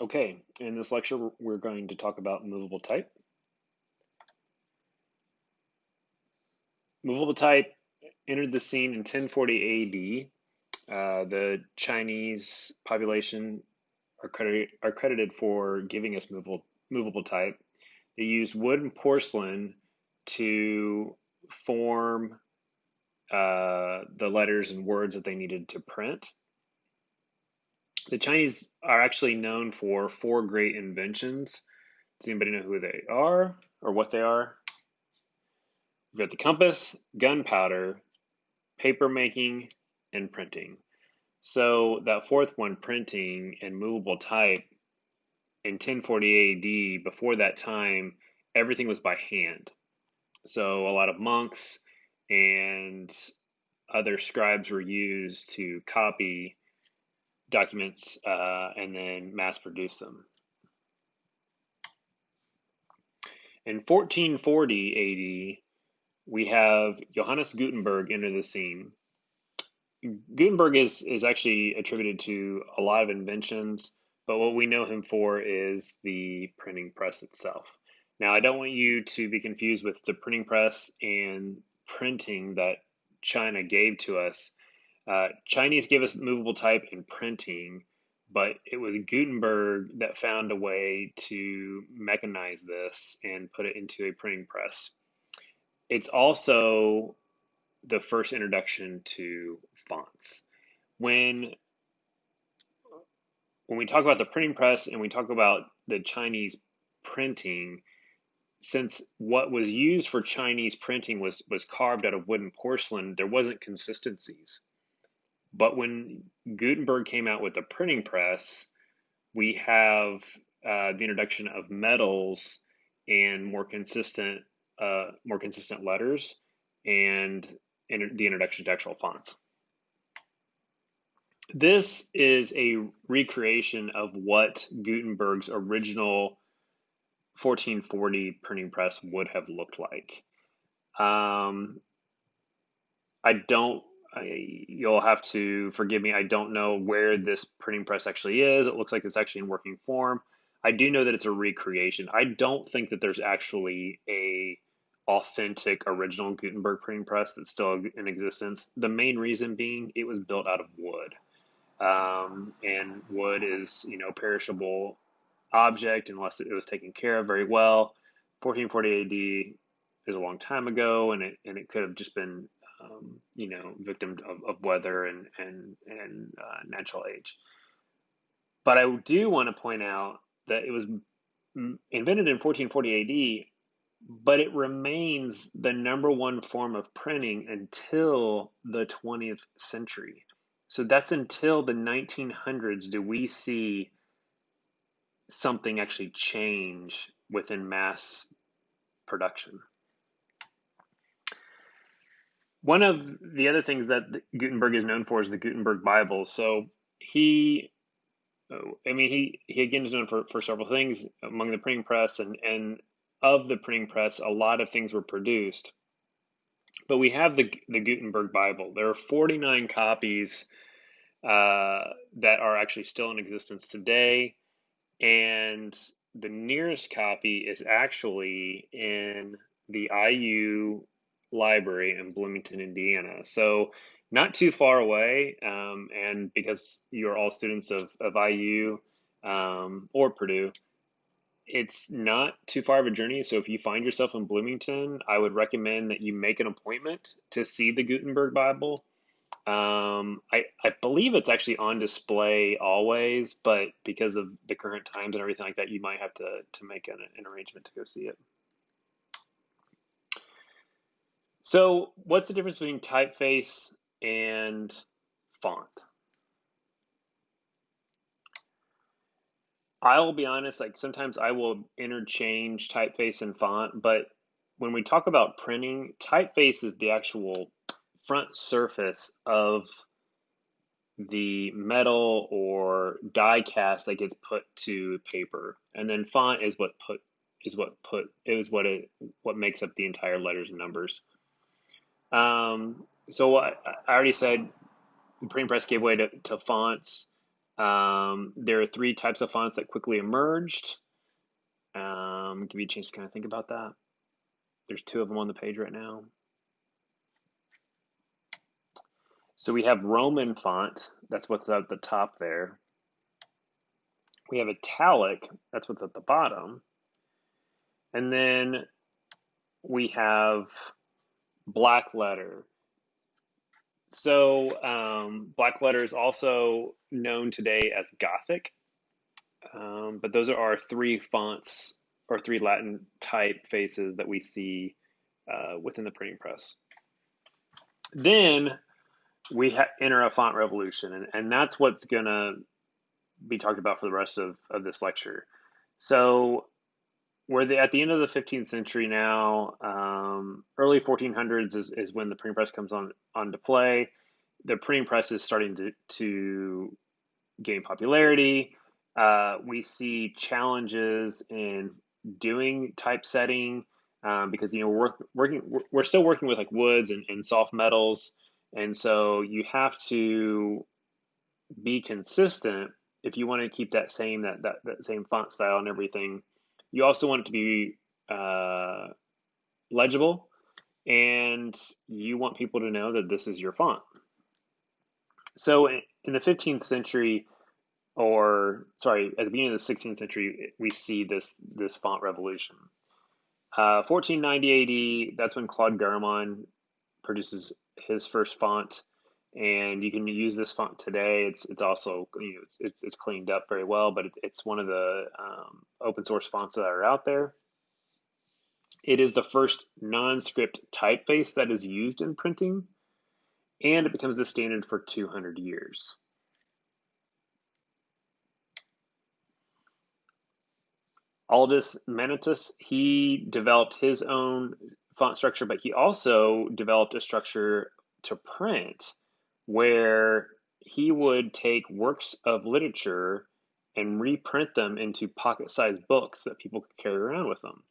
Okay, in this lecture, we're going to talk about movable type. Movable type entered the scene in 1040 AD. The Chinese population are credited for giving us movable type. They used wood and porcelain to form the letters and words that they needed to print. The Chinese are actually known for four great inventions. Does anybody know who they are or what they are? We've got the compass, gunpowder, paper making, and printing. So that fourth one, printing and movable type, in 1040 AD, before that time, everything was by hand. So a lot of monks and other scribes were used to copy documents and then mass produce them. In 1440 AD, we have Johannes Gutenberg enter the scene. Gutenberg is actually attributed to a lot of inventions, but what we know him for is the printing press itself. Now, I don't want you to be confused with the printing press and printing that China gave to us. Chinese gave us movable type and printing, but it was Gutenberg that found a way to mechanize this and put it into a printing press. It's also the first introduction to fonts. When when we talk about the printing press and we talk about the Chinese printing, since what was used for Chinese printing was carved out of wood and porcelain, there wasn't consistencies. But when Gutenberg came out with the printing press, we have the introduction of metals and more consistent letters, and the introduction to actual fonts. This is a recreation of what Gutenberg's original 1440 printing press would have looked like. Um, I don't, you'll have to forgive me, I don't know where this printing press actually is. It looks like it's actually in working form. I do know that it's a recreation. I don't think that there's actually a authentic original Gutenberg printing press that's still in existence. The main reason being it was built out of wood. And wood is, perishable object unless it was taken care of very well. 1440 AD is a long time ago, and it could have just been, victim of weather and natural age. But I do want to point out that it was invented in 1440 AD, but it remains the number one form of printing until the 20th century. So that's until the 1900s do we see something actually change within mass production. One of the other things that Gutenberg is known for is the Gutenberg Bible. So he again is known for several things among the printing press, and of the printing press, a lot of things were produced. But we have the Gutenberg Bible. There are 49 copies that are actually still in existence today. And the nearest copy is actually in the IU library in Bloomington, Indiana. So not too far away. And because you're all students of IU or Purdue, it's not too far of a journey. So if you find yourself in Bloomington, I would recommend that you make an appointment to see the Gutenberg Bible. I believe it's actually on display always, but because of the current times and everything like that, you might have to make an arrangement to go see it. So what's the difference between typeface and font? I'll be honest, like sometimes I will interchange typeface and font, but when we talk about printing, typeface is the actual front surface of the metal or die cast that gets put to paper, and then font is what makes up the entire letters and numbers. So I already said the printing press gave way to fonts. There are three types of fonts that quickly emerged. Give you a chance to kind of think about that. There's two of them on the page right now. So we have Roman font. That's what's at the top there. We have italic. That's what's at the bottom. And then we have black letter. So black letter is also known today as Gothic, but those are our three fonts or three Latin typefaces that we see within the printing press. Then we enter a font revolution, and that's what's going to be talked about for the rest of this lecture. So we're at the end of the 15th century now. Early 1400s is when the printing press comes onto play. The printing press is starting to gain popularity. We see challenges in doing typesetting because we're still working with like woods and soft metals, and so you have to be consistent if you want to keep that same font style and everything. You also want it to be legible, and you want people to know that this is your font. So in the 15th century, or sorry, at the beginning of the 16th century, we see this font revolution. 1490 AD, that's when Claude Garamond produces his first font, and you can use this font today. It's also it's cleaned up very well, but it's one of the open source fonts that are out there. It is the first non-script typeface that is used in printing, and it becomes the standard for 200 years. Aldus Manutius, he developed his own font structure, but he also developed a structure to print where he would take works of literature and reprint them into pocket-sized books that people could carry around with them.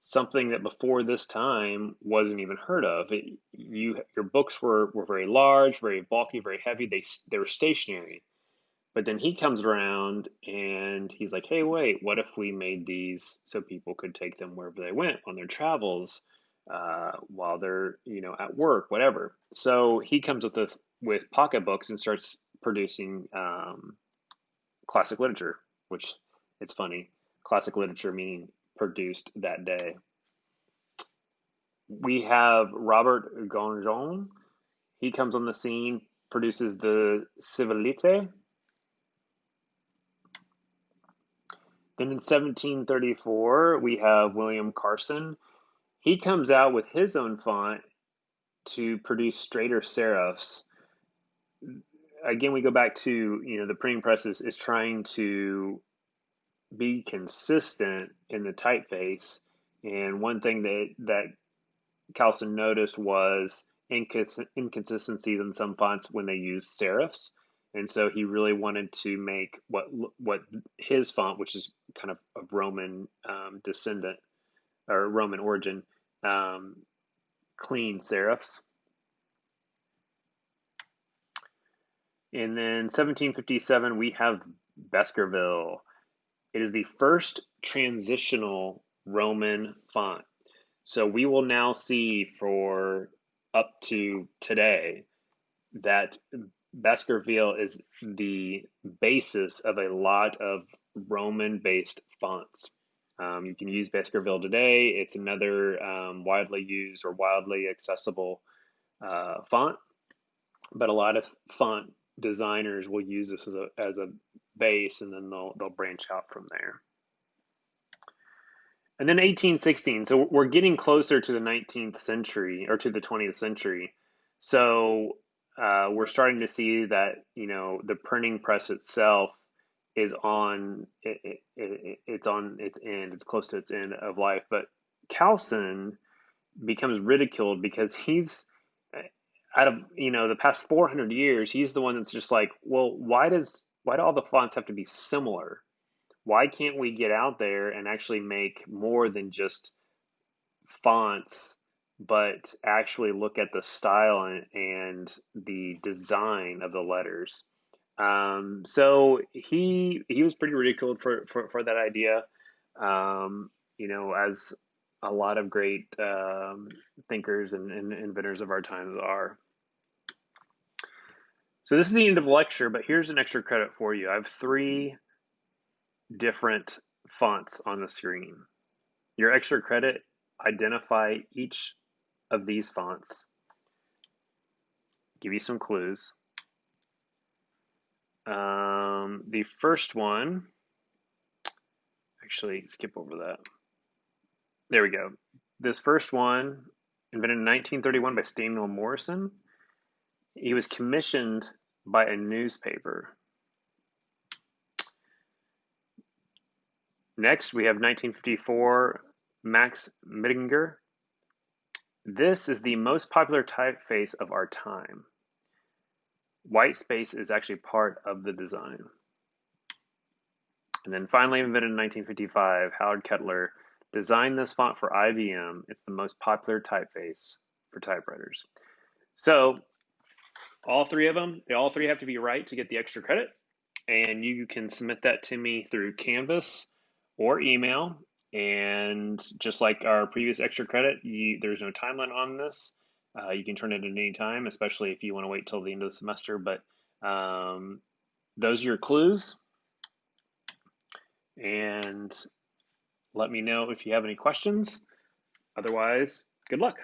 Something that before this time wasn't even heard of. Your books were very large, very bulky, very heavy. They were stationary. But then he comes around and he's like, hey, wait, what if we made these so people could take them wherever they went on their travels, while they're, at work, whatever. So he comes up with pocketbooks and starts producing classic literature, which it's funny. Classic literature meaning produced that day. We have Robert Gonjon. He comes on the scene, produces the Civilite. Then in 1734, we have William Carson. He comes out with his own font to produce straighter serifs. Again, we go back to, the printing press is trying to be consistent in the typeface. And one thing that Carlson noticed was inconsistencies in some fonts when they use serifs. And so he really wanted to make what his font, which is kind of a Roman descendant or Roman origin, clean serifs. And then 1757, we have Baskerville. It is the first transitional Roman font. So we will now see for up to today that Baskerville is the basis of a lot of Roman-based fonts. You can use Baskerville today. It's another widely used or widely accessible font, but a lot of font designers will use this as a base, and then they'll branch out from there. And then 1816, so we're getting closer to the 19th century or to the 20th century. So we're starting to see that, the printing press itself is it's on its end. It's close to its end of life. But Carlson becomes ridiculed because he's out of, the past 400 years, he's the one that's just like, well, why do all the fonts have to be similar? Why can't we get out there and actually make more than just fonts, but actually look at the style and the design of the letters? So he was pretty ridiculed for that idea, as a lot of great thinkers and inventors of our times are. So this is the end of the lecture, but here's an extra credit for you. I have 3 different fonts on the screen. Your extra credit, identify each of these fonts, give you some clues. The first one, actually, skip over that. There we go. This first one, invented in 1931 by Samuel Morrison. He was commissioned by a newspaper. Next, we have 1954, Max Mittinger. This is the most popular typeface of our time. White space is actually part of the design. And then finally invented in 1955, Howard Kettler designed this font for IBM. It's the most popular typeface for typewriters. So all 3 of them, they all 3 have to be right to get the extra credit. And you can submit that to me through Canvas or email. And just like our previous extra credit, there's no timeline on this. You can turn it in any time, especially if you want to wait till the end of the semester. But those are your clues. And let me know if you have any questions. Otherwise, good luck.